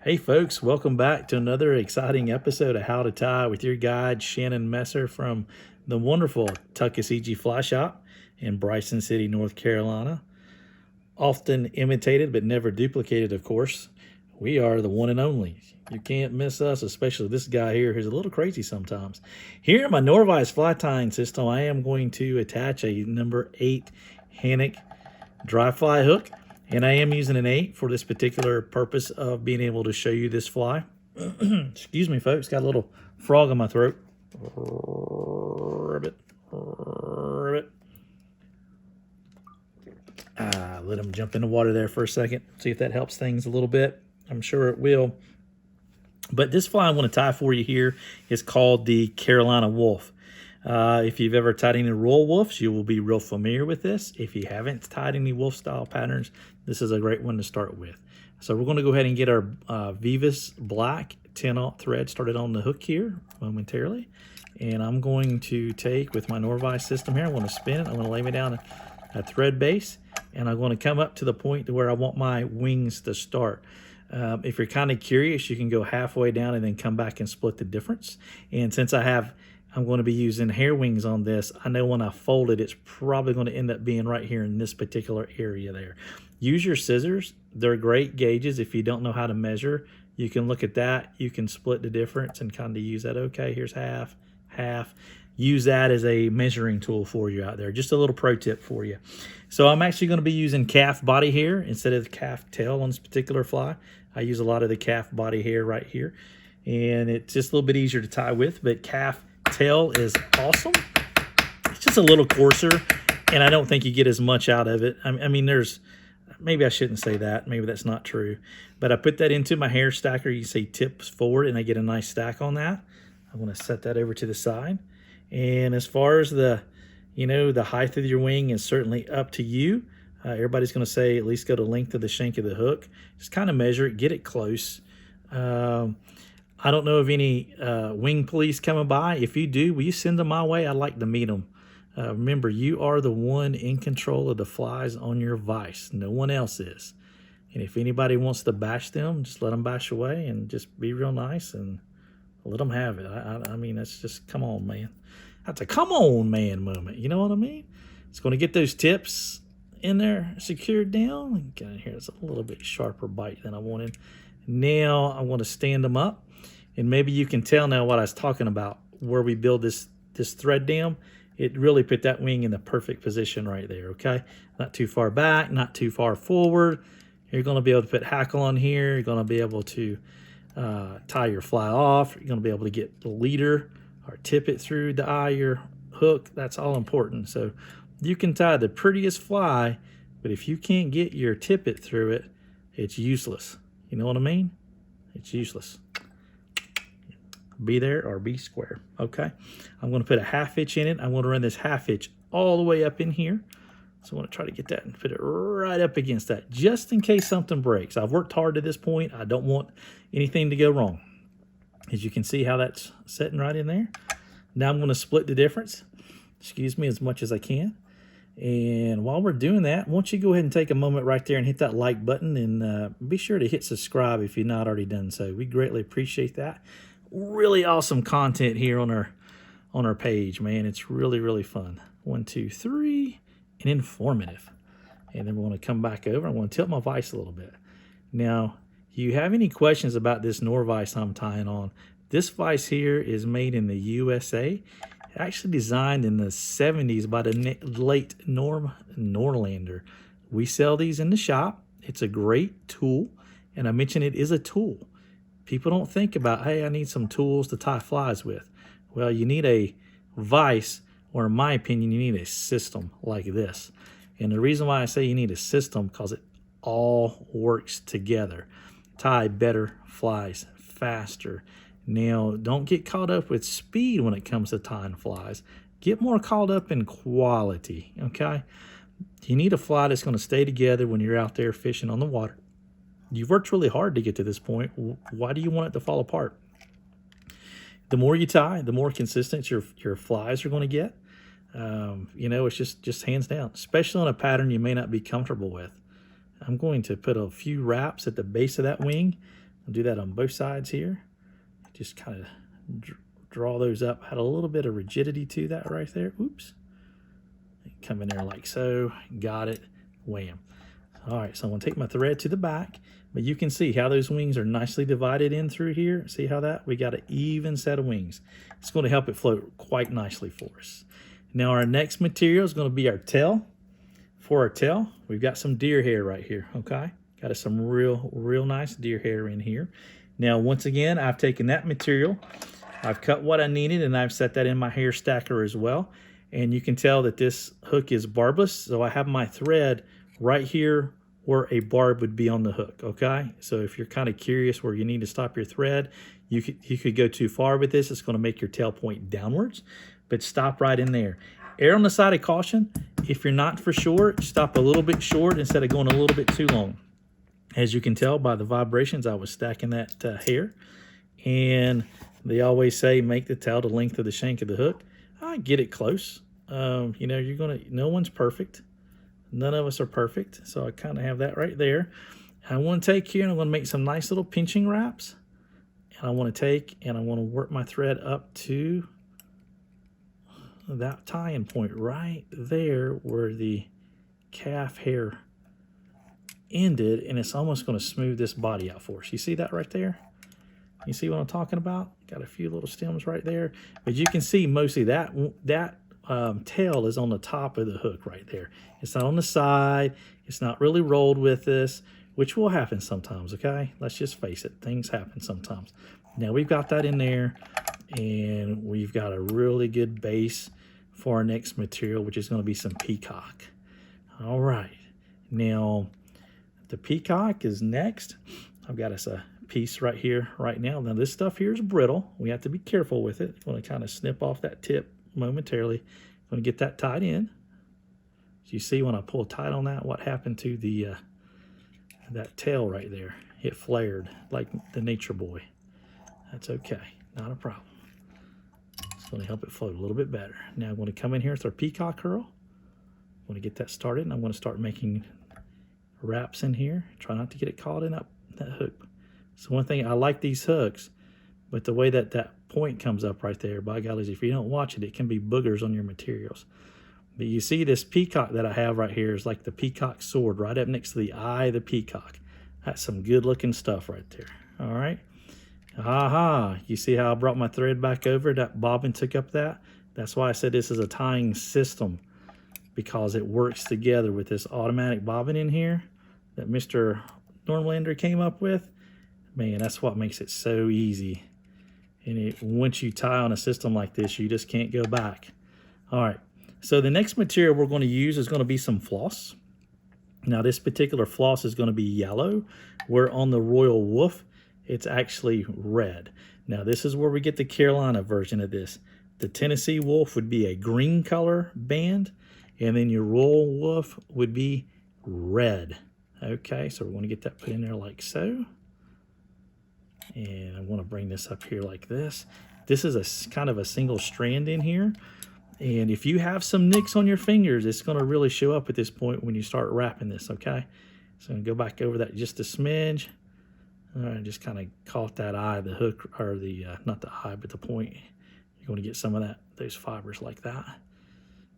Hey folks, welcome back to another exciting episode of How to Tie with your guide Shannon Messer from the wonderful Tuckasegee Fly Shop in Bryson City, North Carolina. Often imitated but never duplicated, of course. We are the one and only. You can't miss us, especially this guy here who's a little crazy sometimes. Here in my Nor-vise fly tying system, I am going to attach a number 8 Hackle dry fly hook. And I am using an 8 for this particular purpose of being able to show you this fly. Excuse me, folks. Got a little frog in my throat. Ribbit. Ribbit. Let him jump in the water there for a second. See if that helps things a little bit. I'm sure it will. But this fly I want to tie for you here is called the Carolina Wulff. If you've ever tied any Royal Wulffs, you will be real familiar with this. If you haven't tied any Wulff style patterns, this is a great one to start with. So we're going to go ahead and get our Vivus black 10-aught thread started on the hook here momentarily. And I'm going to take with my Norvise system here, I'm going to spin it, I'm going to lay me down a thread base, and I'm going to come up to the point to where I want my wings to start. If you're kind of curious, you can go halfway down and then come back and split the difference. And since I'm going to be using hair wings on this, I know when I fold it, it's probably going to end up being right here in this particular area there. Use your scissors. They're great gauges. If you don't know how to measure, you can look at that. You can split the difference and kind of use that. Okay, here's half, half. Use that as a measuring tool for you out there. Just a little pro tip for you. So I'm actually going to be using calf body hair instead of the calf tail on this particular fly. I use a lot of the calf body hair right here. And it's just a little bit easier to tie with, but calf tail is awesome. It's just a little coarser, and I don't think you get as much out of it. I mean, maybe I shouldn't say that. Maybe that's not true. But I put that into my hair stacker. You see tips forward, and I get a nice stack on that. I'm going to set that over to the side. And as far as the height of your wing is certainly up to you. Everybody's going to say at least go to length of the shank of the hook. Just kind of measure it, get it close. I don't know of any wing police coming by. If you do, will you send them my way? I'd like to meet them. Remember, you are the one in control of the flies on your vise. No one else is. And if anybody wants to bash them, just let them bash away and just be real nice and let them have it. I mean, that's just, come on, man. That's a come on, man moment. You know what I mean? It's going to get those tips in there secured down. Get in here. It's a little bit sharper bite than I wanted. Now I want to stand them up. And maybe you can tell now what I was talking about, where we build this thread dam. It really put that wing in the perfect position right there, okay? Not too far back, not too far forward. You're going to be able to put hackle on here. You're going to be able to tie your fly off. You're going to be able to get the leader or tip it through the eye of your hook. That's all important. So you can tie the prettiest fly, but if you can't get your tippet through it, it's useless. You know what I mean? It's useless. Be there or be square. Okay, I'm going to put a 1/2 inch in it. I'm going to run this 1/2 inch all the way up in here. So I want to try to get that and put it right up against that, just in case something breaks. I've worked hard to this point. I don't want anything to go wrong. As you can see how that's sitting right in there. Now I'm going to split the difference, excuse me, as much as I can. And while we're doing that, why don't you go ahead and take a moment right there and hit that like button, and be sure to hit subscribe if you're not already done so. We greatly appreciate that. Really awesome content here on our page, man. It's really fun. 1, 2, 3, and informative. And then we're going to come back over. I'm going to tilt my vise a little bit. Now, if you have any questions about this Norvise I'm tying on, this vise here is made in the USA. Actually designed in the 70s by the late Norlander. We sell these in the shop. It's a great tool, and I mentioned it is a tool. People don't think about, hey, I need some tools to tie flies with. Well, you need a vise, or in my opinion, you need a system like this. And the reason why I say you need a system, because it all works together. Tie better flies faster. Now, don't get caught up with speed when it comes to tying flies. Get more caught up in quality, okay? You need a fly that's going to stay together when you're out there fishing on the water. You've worked really hard to get to this point. Why do you want it to fall apart? The more you tie, the more consistent your flies are going to get. It's just hands down, especially on a pattern you may not be comfortable with. I'm going to put a few wraps at the base of that wing I'll do that on both sides here. Just kind of draw those up. Had a little bit of rigidity to that right there. Oops. Come in there like so. Got it. Wham. All right, so I'm going to take my thread to the back, but you can see how those wings are nicely divided in through here. See how that? We got an even set of wings. It's going to help it float quite nicely for us. Now our next material is going to be our tail. For our tail, we've got some deer hair right here, okay? Got us some real nice deer hair in here. Now, once again, I've taken that material, I've cut what I needed, and I've set that in my hair stacker as well. And you can tell that this hook is barbless, so I have my thread right here where a barb would be on the hook, okay? So if you're kind of curious where you need to stop your thread, you could go too far with this. It's going to make your tail point downwards, but stop right in there. Err on the side of caution. If you're not for sure, stop a little bit short instead of going a little bit too long. As you can tell by the vibrations, I was stacking that hair. And they always say make the tail the length of the shank of the hook. I get it close. You know, no one's perfect. None of us are perfect. So I kind of have that right there. I want to take here and I'm going to make some nice little pinching wraps. And I want to take and I want to work my thread up to that tie-in point right there where the calf hair ended, and it's almost going to smooth this body out for us. You see that right there? You see what I'm talking about? Got a few little stems right there, but you can see mostly that tail is on the top of the hook right there. It's not on the side. It's not really rolled with this, which will happen sometimes, okay? Let's just face it. Things happen sometimes. Now we've got that in there, and we've got a really good base for our next material, which is going to be some peacock. All right. Now, the peacock is next. I've got us a piece right here right now. Now, this stuff here is brittle. We have to be careful with it. I'm going to kind of snip off that tip momentarily. I'm going to get that tied in. You see when I pull tight on that, what happened to the that tail right there? It flared like the Nature Boy. That's okay, not a problem. It's going to help it float a little bit better. Now I'm going to come in here with our peacock curl. I'm going to get that started, and I'm going to start making wraps in here. Try not to get it caught in that hook. So one thing, I like these hooks, but the way that point comes up right there, by golly, if you don't watch it, it can be boogers on your materials. But you see this peacock that I have right here is like the peacock sword right up next to the eye of the peacock. That's some good looking stuff right there. All right. Aha, you see how I brought my thread back over? That bobbin took up that. That's why I said this is a tying system, because it works together with this automatic bobbin in here that Mr. Normlander came up with. Man, that's what makes it so easy. And once you tie on a system like this, you just can't go back. All right, so the next material we're going to use is going to be some floss. Now, this particular floss is going to be yellow, where on the Royal Wulff, it's actually red. Now, this is where we get the Carolina version of this. The Tennessee Wulff would be a green color band, and then your Royal Wulff would be red. Okay, so we're going to get that put in there like so. And I want to bring this up here like this. This is a kind of a single strand in here. And if you have some nicks on your fingers, it's going to really show up at this point when you start wrapping this, okay? So I'm going to go back over that just a smidge. All right, just kind of caught that eye, the hook, or the, not the eye, but the point. You're going to get some of those fibers like that.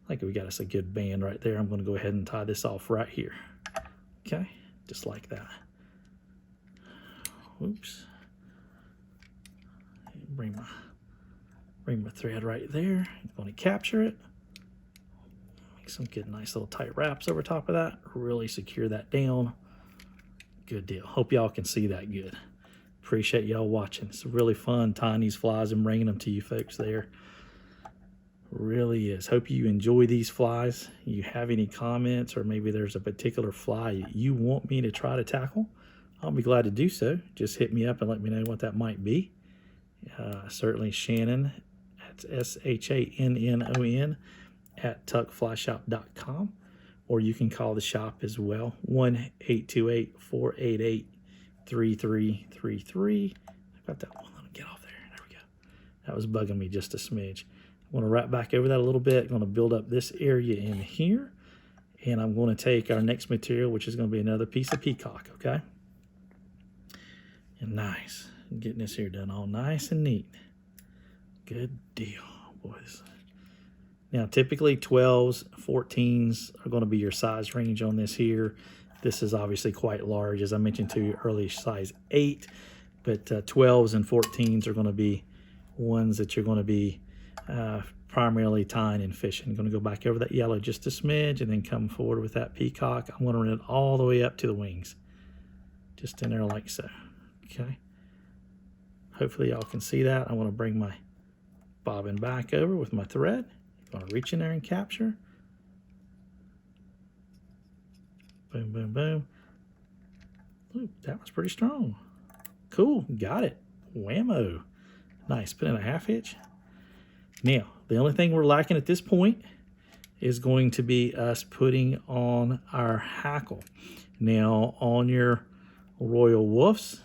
Like we got us a good band right there. I'm going to go ahead and tie this off right here. Okay, just like that. Oops. Bring my thread right there. I'm going to capture it. Make some good, nice little tight wraps over top of that. Really secure that down. Good deal. Hope y'all can see that good. Appreciate y'all watching. It's really fun tying these flies and bringing them to you folks there. Really is. Hope you enjoy these flies. You have any comments, or maybe there's a particular fly you want me to try to tackle, I'll be glad to do so. Just hit me up and let me know what that might be. Certainly Shannon, that's SHANNON at tuckflyshop.com, or you can call the shop as well, 1-828-488-3333. I've got that one. Let me get off there. There we go. That was bugging me just a smidge. I want to wrap back over that a little bit. I'm going to build up this area in here, and I'm going to take our next material, which is going to be another piece of peacock, okay? And nice. Getting this here done all nice and neat. Good deal, boys. Now, typically 12s, 14s are going to be your size range on this here. This is obviously quite large, as I mentioned to you earlier, size 8. But 12s and 14s are going to be ones that you're going to be primarily tying and fishing. I'm going to go back over that yellow just a smidge and then come forward with that Peacock. I'm going to run it all the way up to the wings. Just in there like so. Okay. Hopefully y'all can see that. I want to bring my bobbin back over with my thread. I'm going to reach in there and capture. Boom, boom, boom. Ooh, that was pretty strong. Cool, got it. Whammo. Nice, put in a half hitch. Now, the only thing we're lacking at this point is going to be us putting on our hackle. Now, on your Royal Wulffs,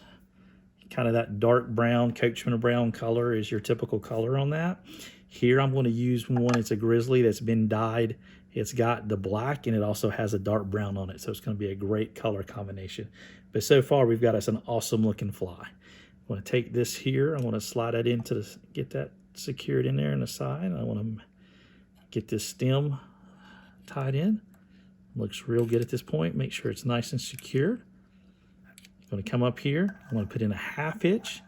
kind of that dark brown, Coachman brown color is your typical color on that. Here I'm going to use one, it's a grizzly that's been dyed. It's got the black and it also has a dark brown on it, so it's going to be a great color combination. But so far we've got us an awesome looking fly. I'm going to take this here, I want to slide that into the, get that secured in there on the side. I want to get this stem tied in. Looks real good at this point. Make sure it's nice and secured. I'm going to come up here. I'm going to put in a half hitch.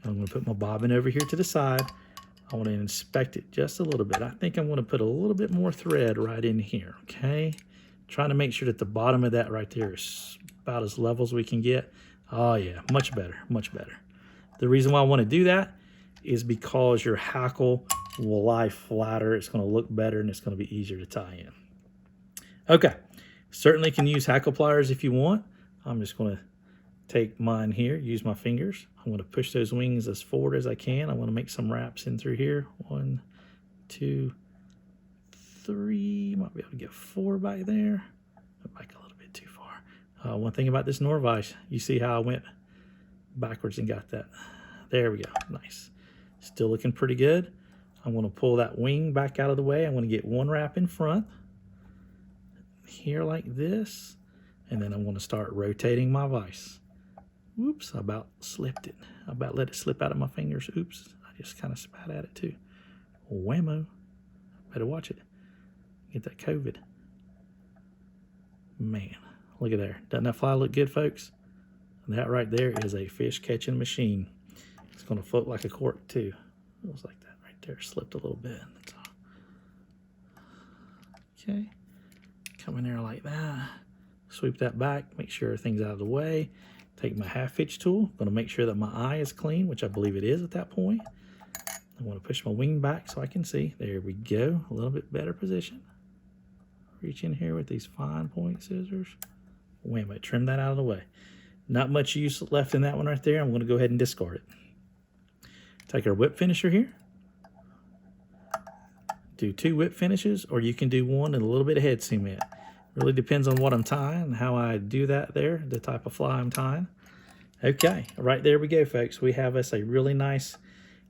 I'm going to put my bobbin over here to the side. I want to inspect it just a little bit. I think I'm going to put a little bit more thread right in here, okay? Trying to make sure that the bottom of that right there is about as level as we can get. Oh yeah, much better, much better. The reason why I want to do that is because your hackle will lie flatter. It's going to look better and it's going to be easier to tie in. Okay, certainly can use hackle pliers if you want. I'm just going to take mine here, use my fingers. I'm going to push those wings as forward as I can. I want to make some wraps in through here. 1, 2, 3. Might be able to get 4 back there. Back a little bit too far. One thing about this Norvise, you see how I went backwards and got that. There we go. Nice. Still looking pretty good. I'm going to pull that wing back out of the way. I'm going to get 1 wrap in front here like this. And then I'm going to start rotating my vise. Oops, I about slipped it. I about let it slip out of my fingers. Oops, I just kind of spat at it too. Whammo. Better watch it. Get that COVID. Man, look at there. Doesn't that fly look good, folks? That right there is a fish catching machine. It's going to float like a cork too. Looks like that right there. Slipped a little bit. That's all. Okay. Come in there like that. Sweep that back. Make sure everything's out of the way. Take my half hitch tool. Going to make sure that my eye is clean, which I believe it is at that point. I want to push my wing back so I can see. There we go. A little bit better position. Reach in here with these fine point scissors. Wham it. Trim that out of the way. Not much use left in that one right there. I'm going to go ahead and discard it. Take our whip finisher here. Do 2 whip finishes, or you can do 1 and a little bit of head cement. Really depends on what I'm tying and how I do that there, the type of fly I'm tying. Okay, right there we go, folks. We have us a really nice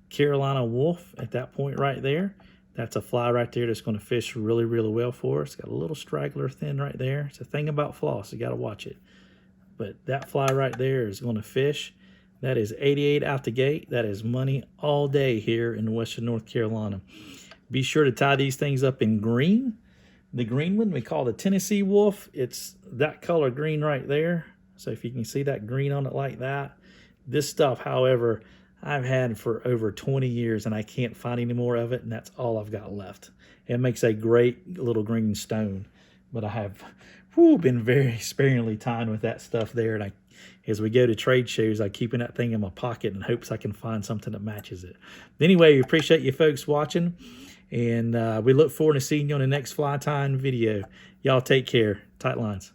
Carolina Wulff at that point right there. That's a fly right there that's going to fish really, really well for us. Got a little straggler thin right there. It's a thing about floss. You got to watch it. But that fly right there is going to fish. That is 88 out the gate. That is money all day here in Western North Carolina. Be sure to tie these things up in green. The green one we call the Tennessee Wulff. It's that color green right there. So if you can see that green on it like that. This stuff, however, I've had for over 20 years and I can't find any more of it, and that's all I've got left. It makes a great little green stone, but I have been very sparingly tying with that stuff there, and as we go to trade shows, I keep that thing in my pocket in hopes I can find something that matches it. Anyway, we appreciate you folks watching, and we look forward to seeing you on the next fly tying video. Y'all take care. Tight lines.